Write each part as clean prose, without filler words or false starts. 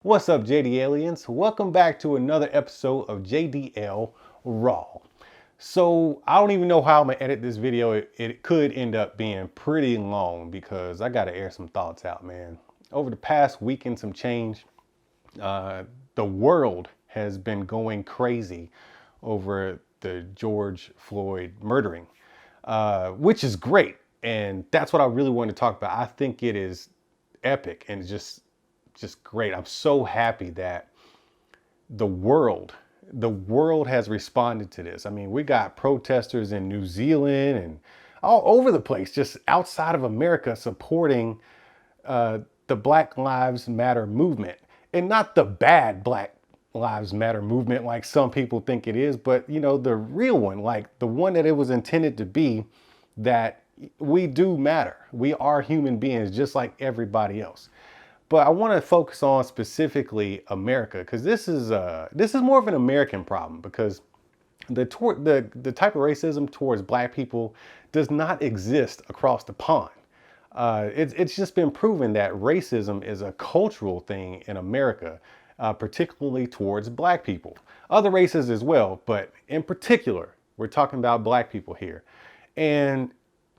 What's up, JD aliens? Welcome back to another episode of JDL Raw. So I don't even know how I'm gonna edit this video. It could end up being pretty long because I gotta air some thoughts out, man. Over the past week and some change, the world has been going crazy over the George Floyd murdering, which is great. And that's what I really want to talk about. I think it is epic and just great. I'm so happy that the world has responded to this. I mean, we got protesters in New Zealand and all over the place, just outside of America, supporting the Black Lives Matter movement, and not the bad Black Lives Matter movement like some people think it is, but you know, the real one, like the one that it was intended to be, that we do matter. We are human beings just like everybody else. But I want to focus on specifically America, because this is more of an American problem, because the type of racism towards Black people does not exist across the pond. It's just been proven that racism is a cultural thing in America, particularly towards Black people. Other races as well, but in particular, we're talking about Black people here. And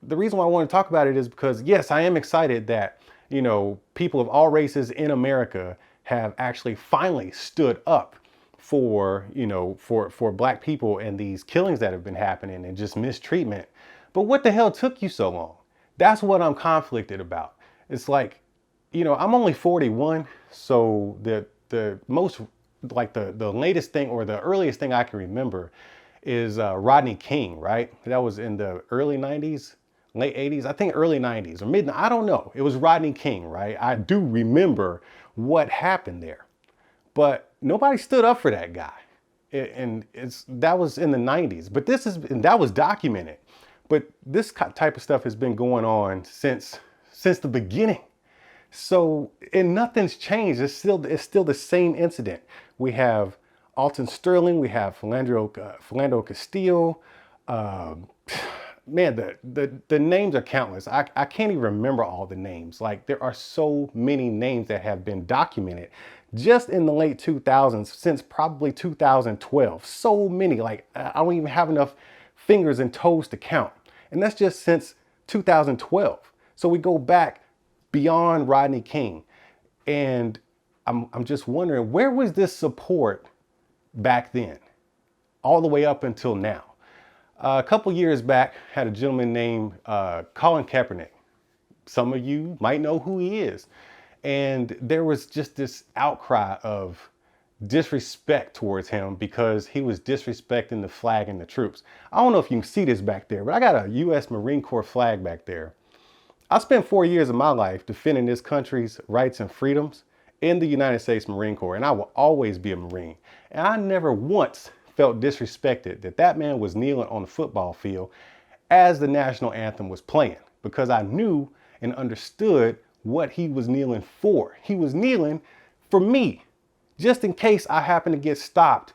the reason why I want to talk about it is because, yes, I am excited that, you know, people of all races in America have actually finally stood up for, you know, for Black people and these killings that have been happening and just mistreatment. But what the hell took you so long? That's what I'm conflicted about. It's like, you know, I'm only 41, so the most, like the latest thing or the earliest thing I can remember is Rodney King, right? That was in the early 90s. Late 80s, I think early 90s or mid, I don't know. It was Rodney King, right? I do remember what happened there, but nobody stood up for that guy. That was in the 90s, but that was documented. But this type of stuff has been going on since the beginning. So, and nothing's changed. It's still the same incident. We have Alton Sterling, we have Philando Castile, man, the names are countless. I can't even remember all the names. Like, there are so many names that have been documented just in the late 2000s, since probably 2012. So many, like, I don't even have enough fingers and toes to count. And that's just since 2012. So we go back beyond Rodney King. And I'm just wondering, where was this support back then, all the way up until now? A couple years back, had a gentleman named Colin Kaepernick. Some of you might know who he is. And there was just this outcry of disrespect towards him because he was disrespecting the flag and the troops. I don't know if you can see this back there, but I got a U.S. Marine Corps flag back there. I spent 4 years of my life defending this country's rights and freedoms in the United States Marine Corps, and I will always be a Marine. And I never once felt disrespected that man was kneeling on the football field as the national anthem was playing, because I knew and understood what he was kneeling for. He was kneeling for me, just in case I happen to get stopped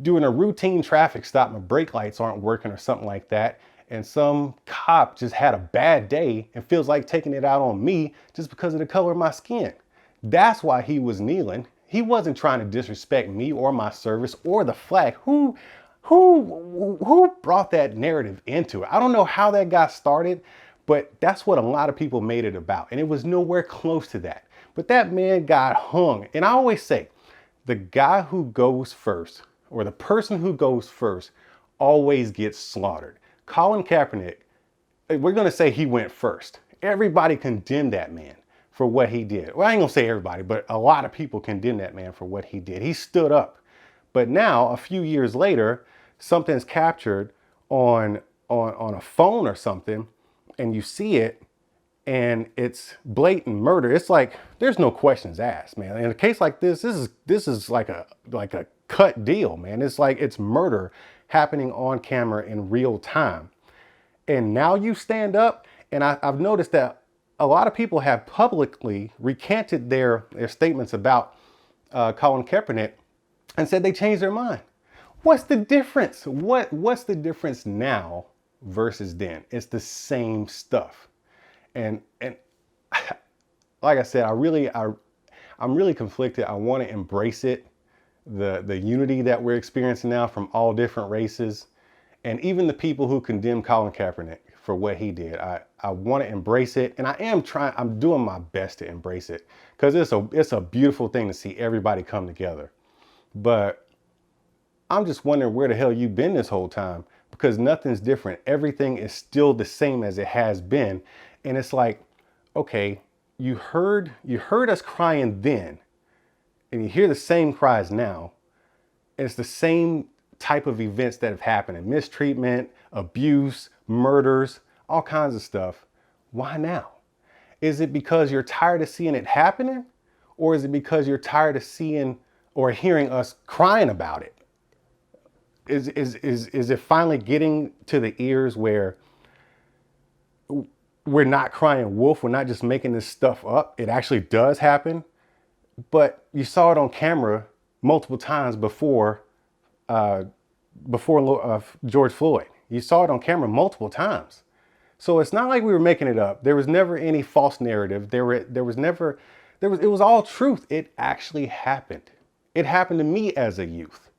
doing a routine traffic stop, my brake lights aren't working or something like that, and some cop just had a bad day and feels like taking it out on me just because of the color of my skin. That's why he was kneeling. He wasn't trying to disrespect me or my service or the flag. Who brought that narrative into it? I don't know how that got started, but that's what a lot of people made it about. And it was nowhere close to that. But that man got hung. And I always say, the guy who goes first, or the person who goes first, always gets slaughtered. Colin Kaepernick, we're going to say he went first. Everybody condemned that man for what he did. Well, I ain't gonna say everybody, but a lot of people condemn that man for what he did. He stood up. But now, a few years later, something's captured on a phone or something, and you see it, and it's blatant murder. It's like, there's no questions asked, man. In a case like this is like a cut deal, man. It's like, it's murder happening on camera in real time. And now you stand up, and I've noticed that a lot of people have publicly recanted their statements about Colin Kaepernick and said they changed their mind. What's the difference? What's the difference now versus then? It's the same stuff. And like I said, I'm really conflicted. I want to embrace it, the unity that we're experiencing now from all different races, and even the people who condemn Colin Kaepernick for what he did. I want to embrace it, and I'm doing my best to embrace it, because it's a beautiful thing to see everybody come together. But I'm just wondering where the hell you've been this whole time, because nothing's different. Everything is still the same as it has been. And it's like, okay, you heard us crying then, and you hear the same cries now. And it's the same type of events that have happened, mistreatment, abuse, murders, all kinds of stuff. Why now? Is it because you're tired of seeing it happening? Or is it because you're tired of seeing or hearing us crying about it? Is it finally getting to the ears where we're not crying wolf? We're not just making this stuff up. It actually does happen. But you saw it on camera multiple times before George Floyd. You saw it on camera multiple times. So it's not like we were making it up. There was never any false narrative. It was all truth. It actually happened. It happened to me as a youth.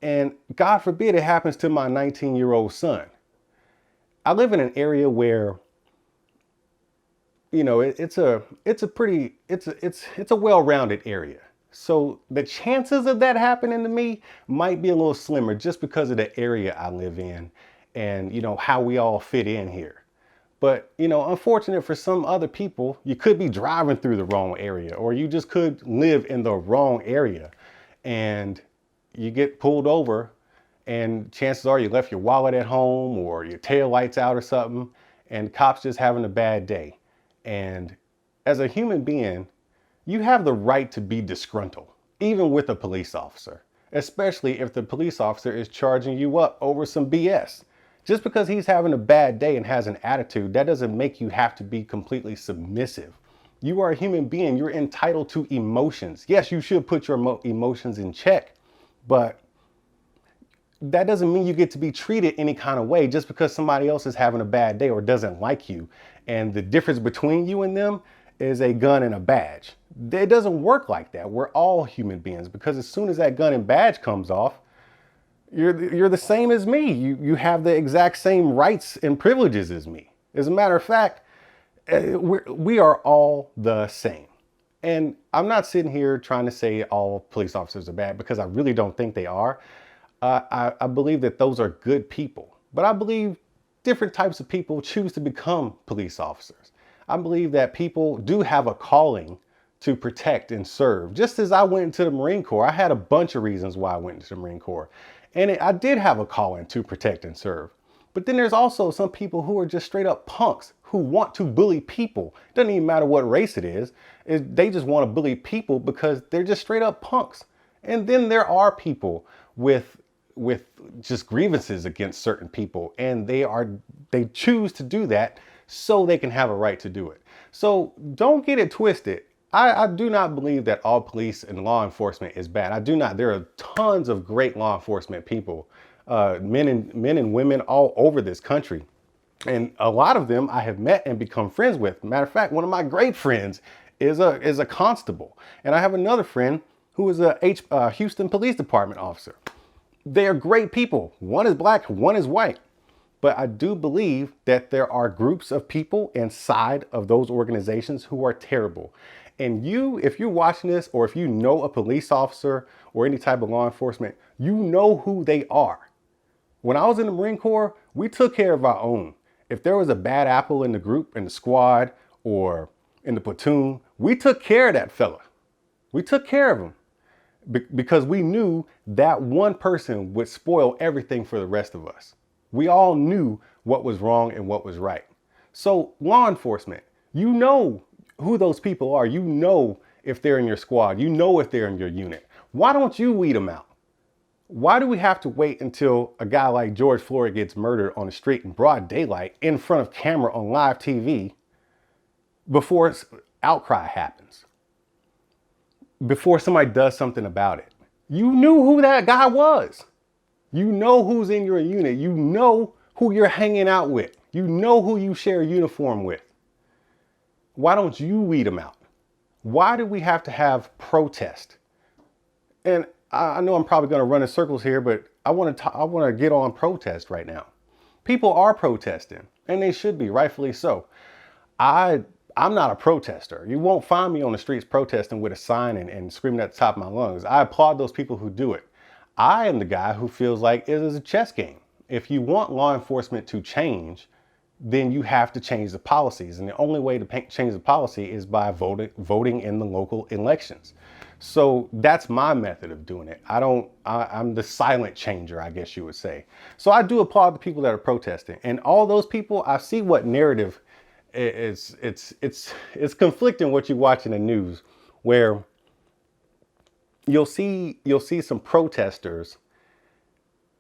And God forbid it happens to my 19-year-old son. I live in an area where, you know, it's a well-rounded area. So the chances of that happening to me might be a little slimmer just because of the area I live in and, you know, how we all fit in here. But, you know, unfortunate for some other people, you could be driving through the wrong area, or you just could live in the wrong area and you get pulled over, and chances are you left your wallet at home or your tail lights out or something, and cops just having a bad day. And as a human being, you have the right to be disgruntled, even with a police officer, especially if the police officer is charging you up over some BS. Just because he's having a bad day and has an attitude, that doesn't make you have to be completely submissive. You are a human being. You're entitled to emotions. Yes, you should put your emotions in check, but that doesn't mean you get to be treated any kind of way just because somebody else is having a bad day or doesn't like you. And the difference between you and them is a gun and a badge. It doesn't work like that. We're all human beings, because as soon as that gun and badge comes off, you're the same as me. You have the exact same rights and privileges as me. As a matter of fact, we are all the same. And I'm not sitting here trying to say all police officers are bad, because I really don't think they are. I believe that those are good people, but I believe different types of people choose to become police officers. I believe that people do have a calling to protect and serve. Just as I went into the Marine Corps, I had a bunch of reasons why I went into the Marine Corps. And I did have a calling to protect and serve. But then there's also some people who are just straight up punks who want to bully people. It doesn't even matter what race it is. They just want to bully people because they're just straight up punks. And then there are people with just grievances against certain people, and they choose to do that so they can have a right to do it. So don't get it twisted. I do not believe that all police and law enforcement is bad. I do not. There are tons of great law enforcement people, men and women all over this country. And a lot of them I have met and become friends with. Matter of fact, one of my great friends is a constable. And I have another friend who is a Houston Police Department officer. They are great people. One is black, one is white. But I do believe that there are groups of people inside of those organizations who are terrible. And if you're watching this, or if you know a police officer or any type of law enforcement, you know who they are. When I was in the Marine Corps, we took care of our own. If there was a bad apple in the group, in the squad, or in the platoon, we took care of that fella. We took care of him. Because we knew that one person would spoil everything for the rest of us. We all knew what was wrong and what was right. So law enforcement, you know who those people are. You know if they're in your squad. You know if they're in your unit. Why don't you weed them out? Why do we have to wait until a guy like George Floyd gets murdered on the street in broad daylight in front of camera on live TV before outcry happens? Before somebody does something about it? You knew who that guy was. You know who's in your unit. You know who you're hanging out with. You know who you share a uniform with. Why don't you weed them out? Why do we have to have protest? And I know I'm probably going to run in circles here, but I want to get on protest right now. People are protesting, and they should be, rightfully so. I I'm not a protester. You won't find me on the streets protesting with a sign and screaming at the top of my lungs. I applaud those people who do it. I am the guy who feels like it is a chess game. If you want law enforcement to change, then you have to change the policies. And the only way to change the policy is by voting in the local elections. So that's my method of doing it. I'm the silent changer, I guess you would say. So I do applaud the people that are protesting. And all those people, I see what narrative it's conflicting what you watch in the news, where you'll see some protesters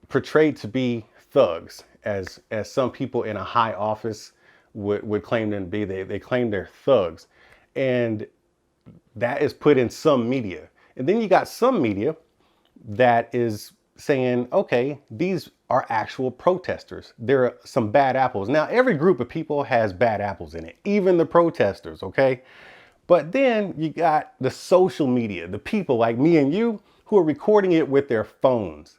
portrayed to be thugs, as some people in a high office would claim them to be. They claim they're thugs, and that is put in some media. And then you got some media that is saying, okay, these are actual protesters. There are some bad apples. Now, every group of people has bad apples in it, even the protesters, okay? But then you got the social media, the people like me and you who are recording it with their phones.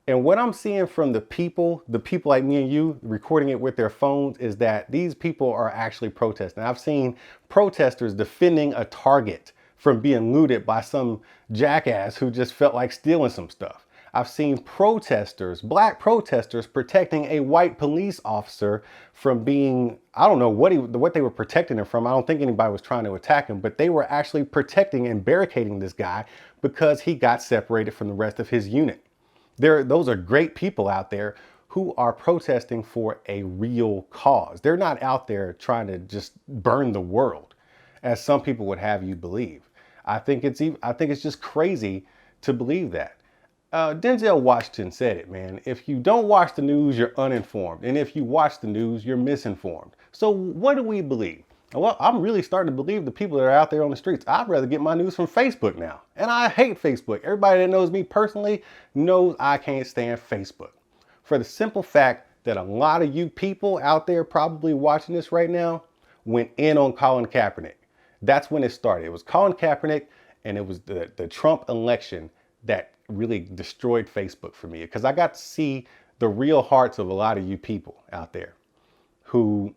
And what I'm seeing from the people like me and you recording it with their phones, is that these people are actually protesting. I've seen protesters defending a Target from being looted by some jackass who just felt like stealing some stuff. I've seen protesters, black protesters, protecting a white police officer from being, I don't know what they were protecting him from. I don't think anybody was trying to attack him, but they were actually protecting and barricading this guy because he got separated from the rest of his unit. Those are great people out there who are protesting for a real cause. They're not out there trying to just burn the world, as some people would have you believe. I think it's just crazy to believe that. Denzel Washington said it, man. If you don't watch the news, you're uninformed. And if you watch the news, you're misinformed. So what do we believe? Well, I'm really starting to believe the people that are out there on the streets. I'd rather get my news from Facebook now. And I hate Facebook. Everybody that knows me personally knows I can't stand Facebook. For the simple fact that a lot of you people out there probably watching this right now went in on Colin Kaepernick. That's when it started. It was Colin Kaepernick, and it was the Trump election that really destroyed Facebook for me, because I got to see the real hearts of a lot of you people out there who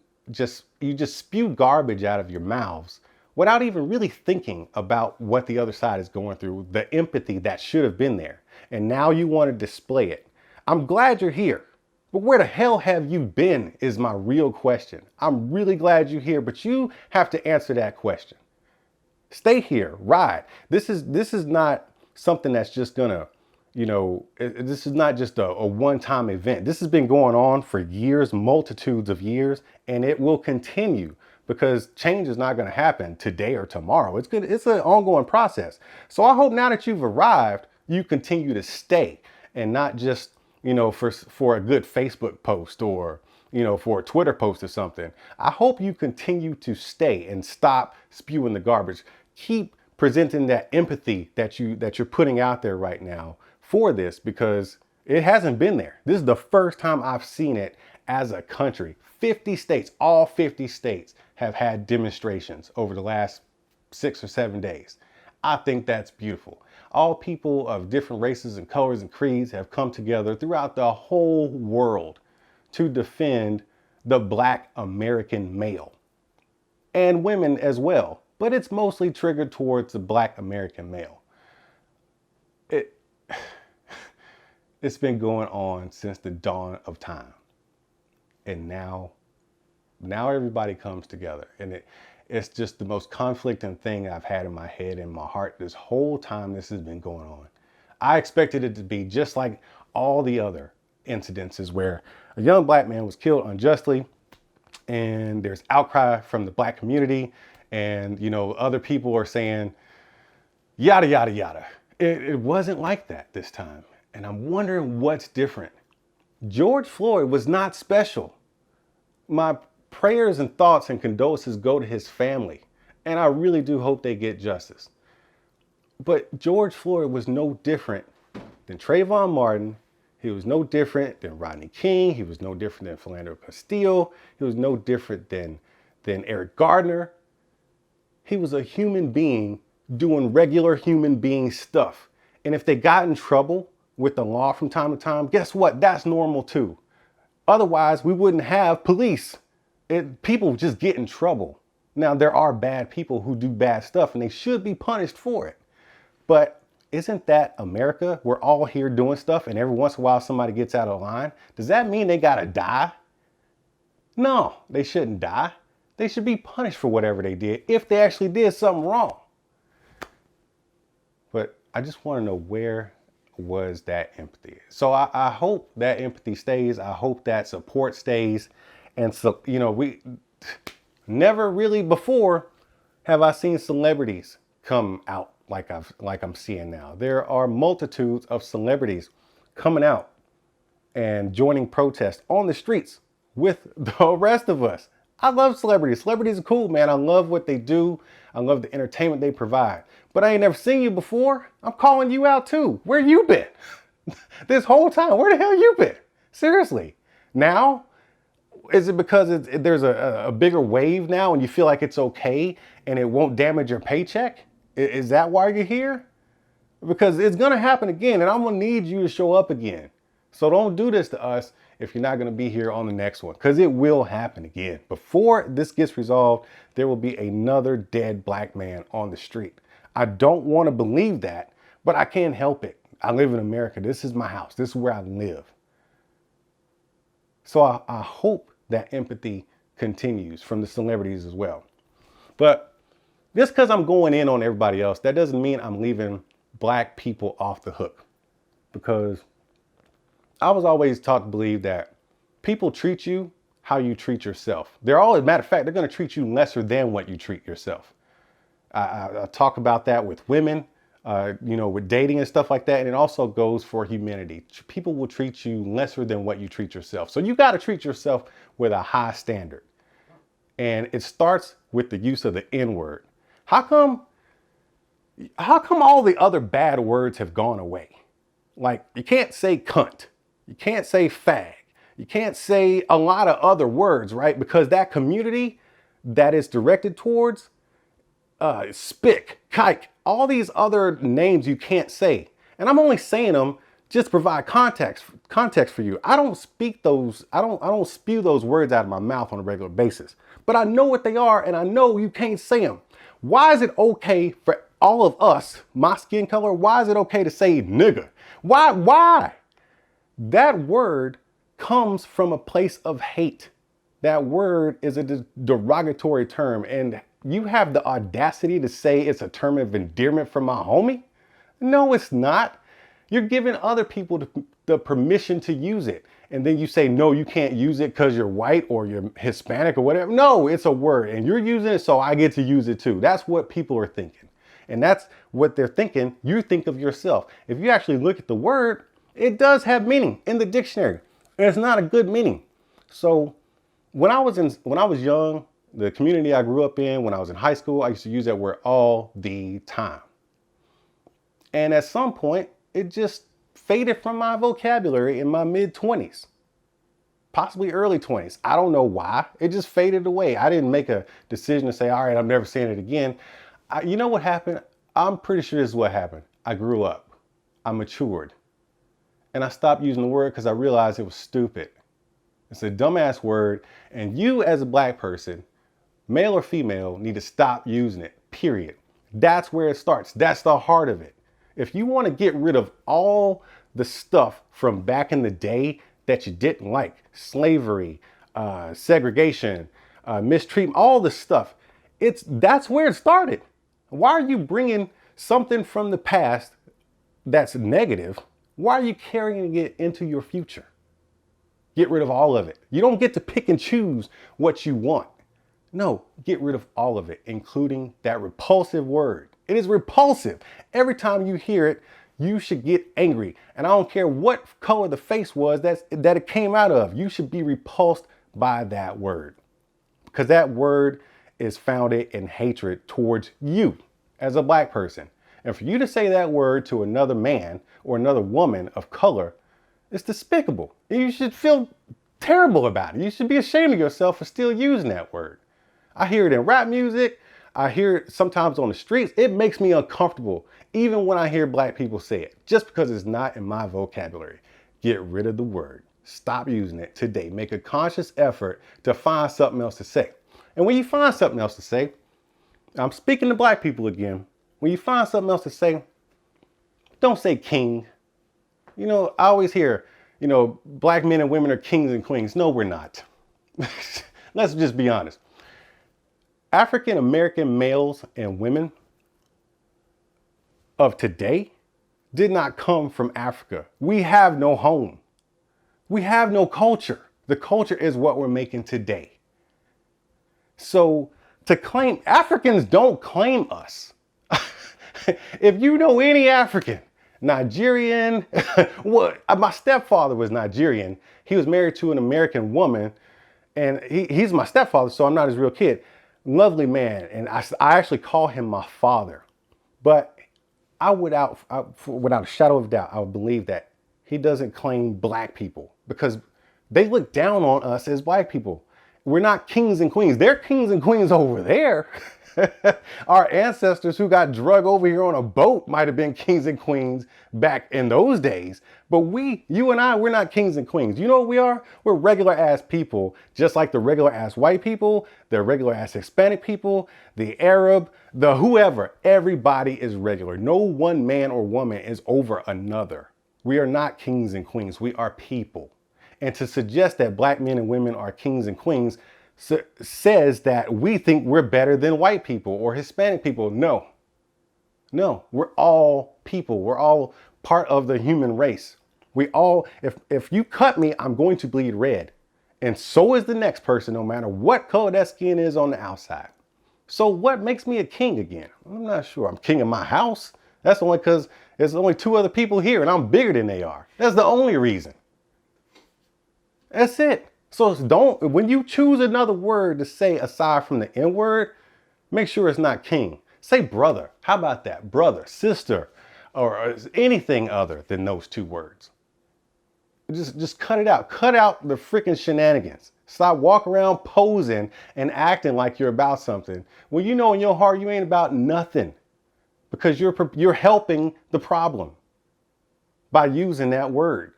you just spew garbage out of your mouths without even really thinking about what the other side is going through, the empathy that should have been there. And now you want to display it. I'm glad you're here, but where the hell have you been is my real question. I'm really glad you're here, but you have to answer that question. Stay here, ride. This is not something that's just gonna, this is not just a one-time event. This has been going on for years, multitudes of years, and it will continue, because change is not gonna happen today or tomorrow. It's an ongoing process. So I hope now that you've arrived, you continue to stay, and not just, for a good Facebook post, or for a Twitter post or something. I hope you continue to stay and stop spewing the garbage. Keep presenting that empathy that you're putting out there right now for this, because it hasn't been there. This is the first time I've seen it as a country. 50 states, all 50 states have had demonstrations over the last 6 or 7 days. I think that's beautiful. All people of different races and colors and creeds have come together throughout the whole world to defend the Black American male, and women as well. But it's mostly triggered towards the Black American male. It's been going on since the dawn of time. And now everybody comes together. And it's just the most conflicting thing I've had in my head and my heart this whole time this has been going on. I expected it to be just like all the other incidences where a young Black man was killed unjustly, and there's outcry from the Black community, and other people are saying yada yada yada. It wasn't like that this time, and I'm wondering what's different. George Floyd was not special. My prayers and thoughts and condolences go to his family, and I really do hope they get justice. But George Floyd was no different than Trayvon Martin. He was no different than Rodney King. He was no different than Philando Castile. He was no different than Eric Gardner. He was a human being doing regular human being stuff. And if they got in trouble with the law from time to time, guess what? That's normal too. Otherwise, we wouldn't have police. People just get in trouble. Now, there are bad people who do bad stuff and they should be punished for it. But isn't that America? We're all here doing stuff and every once in a while somebody gets out of line. Does that mean they gotta die? No, they shouldn't die. They should be punished for whatever they did if they actually did something wrong. But I just want to know, where was that empathy? So I hope that empathy stays. I hope that support stays. And so, you know, we never really before have I seen celebrities come out like I'm seeing now. There are multitudes of celebrities coming out and joining protests on the streets with the rest of us. I love celebrities. Celebrities are cool, man. I love what they do. I love the entertainment they provide. But I ain't never seen you before. I'm calling you out too. Where you been? This whole time, where the hell you been? Seriously. Now, is it because there's a bigger wave now and you feel like it's okay and it won't damage your paycheck? Is that why you're here? Because it's gonna happen again and I'm gonna need you to show up again. So don't do this to us if you're not going to be here on the next one, because it will happen again. Before this gets resolved, there will be another dead black man on the street. I don't want to believe that, but I can't help it. I live in America. This is my house. This is where I live. So I hope that empathy continues from the celebrities as well. But just because I'm going in on everybody else, that doesn't mean I'm leaving black people off the hook, because I was always taught to believe that people treat you how you treat yourself. They're always, matter of fact, they're going to treat you lesser than what you treat yourself. I talk about that with women, you know, with dating and stuff like that. And it also goes for humanity. People will treat you lesser than what you treat yourself. So you got to treat yourself with a high standard. And it starts with the use of the N word. How come all the other bad words have gone away? Like, you can't say cunt. You can't say fag. You can't say a lot of other words, right? Because that community that is directed towards, spick, kike, all these other names you can't say. And I'm only saying them just to provide context for you. I don't speak those, I don't spew those words out of my mouth on a regular basis. But I know what they are and I know you can't say them. Why is it okay for all of us, my skin color, why is it okay to say nigga? Why? That word comes from a place of hate. That word is a derogatory term, and you have the audacity to say it's a term of endearment for my homie? No, it's not. You're giving other people the permission to use it. And then you say, no, you can't use it because you're white or you're Hispanic or whatever. No, it's a word and you're using it, so I get to use it too. That's what people are thinking. And that's what they're thinking. You think of yourself. If you actually look at the word, it does have meaning in the dictionary. And it's not a good meaning. So when I was young, the community I grew up in, when I was in high school, I used to use that word all the time. And at some point, it just faded from my vocabulary in my mid-20s, possibly early 20s. I don't know why. It just faded away. I didn't make a decision to say, all right, I'm never saying it again. You know what happened? I'm pretty sure this is what happened. I grew up. I matured. And I stopped using the word because I realized it was stupid. It's a dumbass word. And you as a black person, male or female, need to stop using it, period. That's where it starts. That's the heart of it. If you want to get rid of all the stuff from back in the day that you didn't like, slavery, segregation, mistreatment, all this stuff, that's where it started. Why are you bringing something from the past that's negative? Why are you carrying it into your future? Get rid of all of it. You don't get to pick and choose what you want. No, get rid of all of it, including that repulsive word. It is repulsive. Every time you hear it, you should get angry. And I don't care what color the face was that it came out of. You should be repulsed by that word, because that word is founded in hatred towards you as a black person. And for you to say that word to another man or another woman of color, it's despicable. You should feel terrible about it. You should be ashamed of yourself for still using that word. I hear it in rap music. I hear it sometimes on the streets. It makes me uncomfortable, even when I hear black people say it, just because it's not in my vocabulary. Get rid of the word. Stop using it today. Make a conscious effort to find something else to say. And when you find something else to say, I'm speaking to black people again. When you find something else to say, don't say king. You know, I always hear, you know, black men and women are kings and queens. No, we're not. Let's just be honest. African American males and women of today did not come from Africa. We have no home. We have no culture. The culture is what we're making today. So to claim, Africans don't claim us. If you know any African, Nigerian, what? My stepfather was Nigerian. He was married to an American woman, and he's my stepfather, so I'm not his real kid. Lovely man, and I actually call him my father. But without a shadow of doubt, I would believe that he doesn't claim black people because they look down on us as black people. We're not kings and queens. They're kings and queens over there. Our ancestors who got drug over here on a boat might have been kings and queens back in those days. But you and I, we're not kings and queens. You know what we are? We're regular ass people, just like the regular ass white people, the regular ass Hispanic people, the Arab, the whoever. Everybody is regular. No one man or woman is over another. We are not kings and queens. We are people. And to suggest that black men and women are kings and queens says that we think we're better than white people or Hispanic people. No, we're all people. We're all part of the human race. We all, if you cut me, I'm going to bleed red. And so is the next person, no matter what color that skin is on the outside. So what makes me a king again? I'm not sure. I'm king of my house. That's only because there's only 2 other people here and I'm bigger than they are. That's the only reason. That's it. So when you choose another word to say aside from the N word, make sure it's not king. Say brother. How about that? Brother, sister, or anything other than those 2 words. Just cut it out. Cut out the freaking shenanigans. Stop walking around posing and acting like you're about something. Well, you know in your heart you ain't about nothing because you're helping the problem by using that word.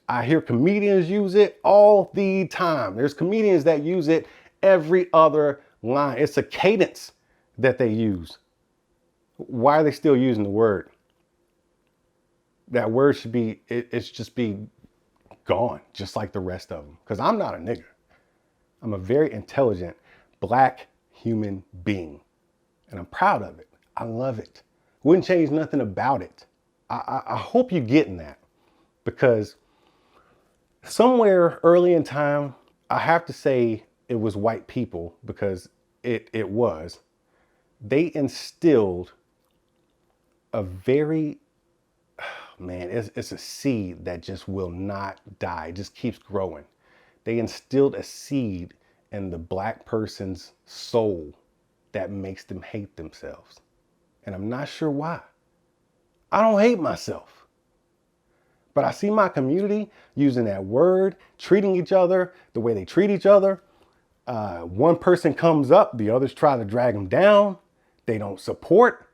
I hear comedians use it all the time. There's comedians that use it every other line. It's a cadence that they use. Why are they still using the word? That word should be, it's just be gone, just like the rest of them. Because I'm not a nigger. I'm a very intelligent black human being. And I'm proud of it. I love it. Wouldn't change nothing about it. I hope you're getting that. Because somewhere early in time, I have to say it was white people because it was. They instilled a very, man, it's a seed that just will not die. It just keeps growing. They instilled a seed in the black person's soul that makes them hate themselves. And I'm not sure why. I don't hate myself. But I see my community using that word, treating each other the way they treat each other. One person comes up, the others try to drag them down. They don't support.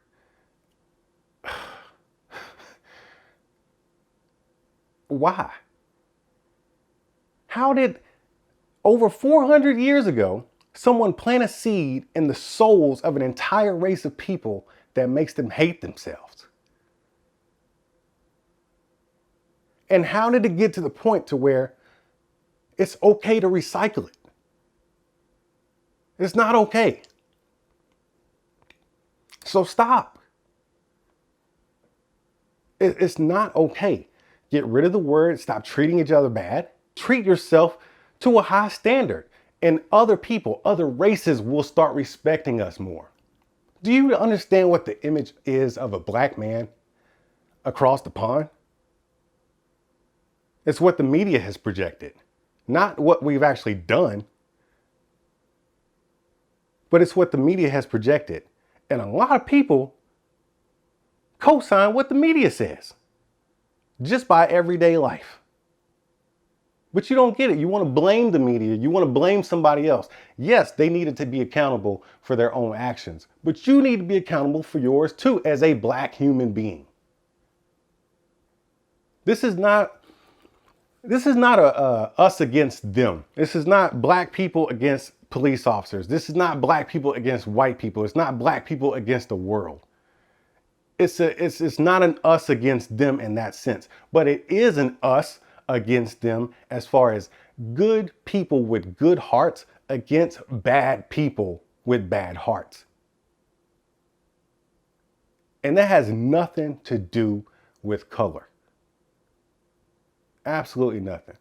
Why? How did over 400 years ago someone plant a seed in the souls of an entire race of people that makes them hate themselves? And how did it get to the point to where it's okay to recycle it? It's not okay. So stop. It's not okay. Get rid of the word. Stop treating each other bad. Treat yourself to a high standard. And other people, other races will start respecting us more. Do you understand what the image is of a black man across the pond? It's what the media has projected, not what we've actually done, but it's what the media has projected. And a lot of people co-sign what the media says just by everyday life. But you don't get it. You want to blame the media. You want to blame somebody else. Yes, they needed to be accountable for their own actions, but you need to be accountable for yours too as a black human being. This is not a us against them. This is not black people against police officers. This is not black people against white people. It's not black people against the world. It's not an us against them in that sense, but it is an us against them as far as good people with good hearts against bad people with bad hearts. And that has nothing to do with color. Absolutely nothing.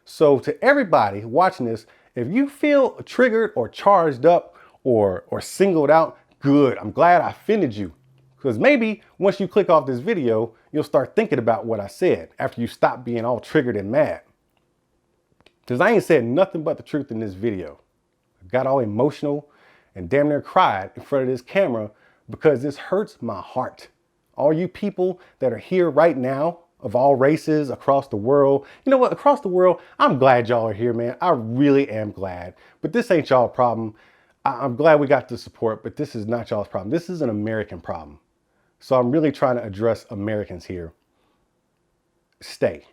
So to everybody watching this, if you feel triggered or charged up or singled out, good. I'm glad I offended you. Because maybe once you click off this video, you'll start thinking about what I said after you stop being all triggered and mad. Because I ain't said nothing but the truth in this video. I got all emotional and damn near cried in front of this camera because this hurts my heart. All you people that are here right now of all races across the world, you know what, across the world, I'm glad y'all are here, man. I really am glad. But this ain't y'all's problem. I'm glad we got the support, but this is not y'all's problem. This is an American problem. So I'm really trying to address Americans here. Stay.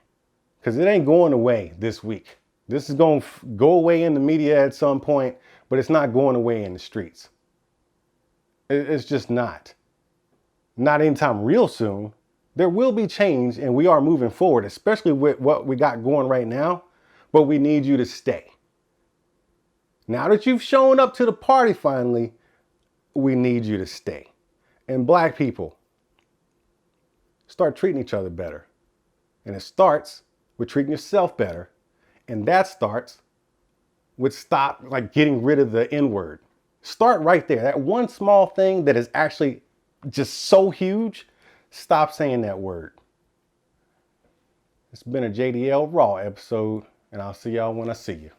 Because it ain't going away this week. This is going to go away in the media at some point, but it's not going away in the streets. It's just not. Not anytime real soon. There will be change and we are moving forward, especially with what we got going right now, but we need you to stay. Now that you've shown up to the party finally, we need you to stay. And black people, start treating each other better. And it starts with treating yourself better. And that starts with stop getting rid of the N-word. Start right there. That one small thing that is actually just so huge, stop saying that word. It's been a JDL Raw episode, and I'll see y'all when I see you.